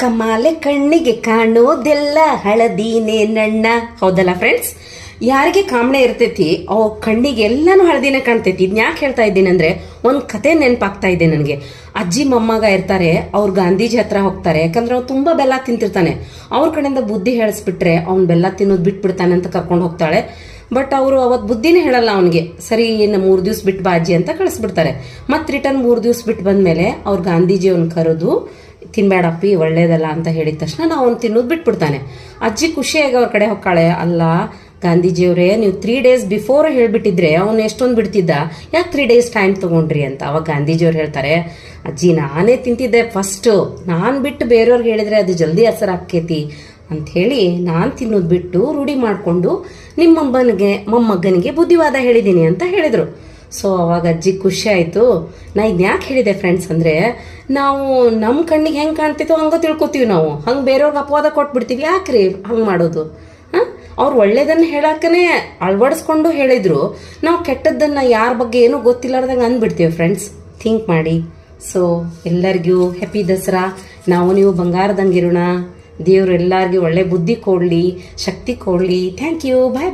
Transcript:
ಕಮಾಲೆ ಕಣ್ಣಿಗೆ ಕಾಣೋದೆಲ್ಲ ಹಳದಿನೇ ನಣ್ಣ. ಹೌದಲ್ಲ ಫ್ರೆಂಡ್ಸ್? ಯಾರಿಗೆ ಕಾಮಣೆ ಇರ್ತೈತಿ ಅವ್ ಕಣ್ಣಿಗೆ ಎಲ್ಲಾನು ಹಳದಿನೇ ಕಾಣ್ತೈತಿ. ಇದನ್ನ ಯಾಕೆ ಹೇಳ್ತಾ ಇದ್ದೀನಿ ಅಂದ್ರೆ, ಒಂದು ಕತೆ ನೆನಪಾಗ್ತಾ ಇದೆ ನನಗೆ. ಅಜ್ಜಿ ಮೊಮ್ಮಗ ಇರ್ತಾರೆ, ಅವ್ರು ಗಾಂಧೀಜಿ ಹತ್ರ ಹೋಗ್ತಾರೆ. ಯಾಕಂದ್ರೆ ಅವ್ನು ತುಂಬಾ ಬೆಲ್ಲ ತಿಂತಿರ್ತಾನೆ. ಅವ್ರ ಕಡೆಯಿಂದ ಬುದ್ಧಿ ಹೇಳಿಸ್ಬಿಟ್ರೆ ಅವ್ನು ಬೆಲ್ಲ ತಿನ್ನೋದು ಬಿಟ್ಬಿಡ್ತಾನೆ ಅಂತ ಕರ್ಕೊಂಡು ಹೋಗ್ತಾಳೆ. ಬಟ್ ಅವರು ಅವತ್ತು ಬುದ್ಧಿನೇ ಹೇಳಲ್ಲ ಅವನಿಗೆ. ಸರಿ, ಇನ್ನು 3 ದಿವ್ಸ ಬಿಟ್ಟು ಬಾ ಅಜ್ಜಿ ಅಂತ ಕಳಿಸ್ಬಿಡ್ತಾರೆ. ಮತ್ತೆ ರಿಟರ್ನ್ 3 ದಿವ್ಸ ಬಿಟ್ಟು ಬಂದ್ಮೇಲೆ ಅವ್ರು ಗಾಂಧೀಜಿ ಅವ್ನ ಕರೆದು, ತಿನ್ಬೇಡಪ್ಪಿ ಒಳ್ಳೇದಲ್ಲ ಅಂತ ಹೇಳಿದ ತಕ್ಷಣ ನಾವು ಅವ್ನು ತಿನ್ನೋದು ಬಿಟ್ಬಿಡ್ತಾನೆ. ಅಜ್ಜಿ ಖುಷಿಯಾಗಿ ಅವ್ರ ಕಡೆ ಹೋಗ್ತಾಳೆ. ಅಲ್ಲ ಗಾಂಧೀಜಿಯವರೇ, ನೀವು 3 ಡೇಸ್ ಬಿಫೋರ್ ಹೇಳ್ಬಿಟ್ಟಿದ್ರೆ ಅವ್ನು ಎಷ್ಟೊಂದು ಬಿಡ್ತಿದ್ದ, ಯಾಕೆ 3 ಡೇಸ್ ಟೈಮ್ ತಗೊಂಡ್ರಿ ಅಂತ. ಅವಾಗ ಗಾಂಧೀಜಿಯವ್ರು ಹೇಳ್ತಾರೆ, ಅಜ್ಜಿ ನಾನೇ ತಿಂತಿದ್ದೆ ಫಸ್ಟು, ನಾನು ಬಿಟ್ಟು ಬೇರೆಯವ್ರಿಗೆ ಹೇಳಿದ್ರೆ ಅದು ಜಲ್ದಿ ಅಸರ್ ಆಕ್ಕೇತಿ ಅಂಥೇಳಿ ನಾನು ತಿನ್ನೋದು ಬಿಟ್ಟು ರೂಢಿ ಮಾಡಿಕೊಂಡು ನಿಮ್ಮ ಮೊಮ್ಮಗನಿಗೆ ಬುದ್ಧಿವಾದ ಹೇಳಿದ್ದೀನಿ ಅಂತ ಹೇಳಿದರು. ಸೊ ಅವಾಗ ಅಜ್ಜಿ ಖುಷಿ ಆಯಿತು. ನಾ ಇದನ್ನ ಯಾಕೆ ಹೇಳಿದೆ ಫ್ರೆಂಡ್ಸ್ ಅಂದರೆ, ನಾವು ನಮ್ಮ ಕಣ್ಣಿಗೆ ಹೆಂಗೆ ಕಾಣ್ತಿತ್ತೋ ಹಂಗೆ ತಿಳ್ಕೊತೀವಿ ನಾವು. ಹಂಗೆ ಬೇರೆಯವ್ರಿಗೆ ಅಪವಾದ ಕೊಟ್ಬಿಡ್ತೀವಿ. ಯಾಕ್ರಿ ಹಂಗೆ ಮಾಡೋದು? ಅವ್ರು ಒಳ್ಳೇದನ್ನು ಹೇಳಕ್ಕನೇ ಅಳವಡಿಸ್ಕೊಂಡು ಹೇಳಿದ್ರು, ನಾವು ಕೆಟ್ಟದ್ದನ್ನು ಯಾರ ಬಗ್ಗೆ ಏನೂ ಗೊತ್ತಿಲ್ಲಾರ್ದಂಗೆ ಅಂದ್ಬಿಡ್ತೀವಿ ಫ್ರೆಂಡ್ಸ್. ಥಿಂಕ್ ಮಾಡಿ. ಸೊ ಎಲ್ಲರಿಗೂ ಹ್ಯಾಪಿ ದಸರಾ. ನಾವು ನೀವು ಬಂಗಾರದಂಗಿರೋಣ. ದೇವ್ರು ಎಲ್ಲರಿಗೂ ಒಳ್ಳೆ ಬುದ್ಧಿ ಕೊಡಲಿ, ಶಕ್ತಿ ಕೊಡಲಿ. Thank you. Bye bye.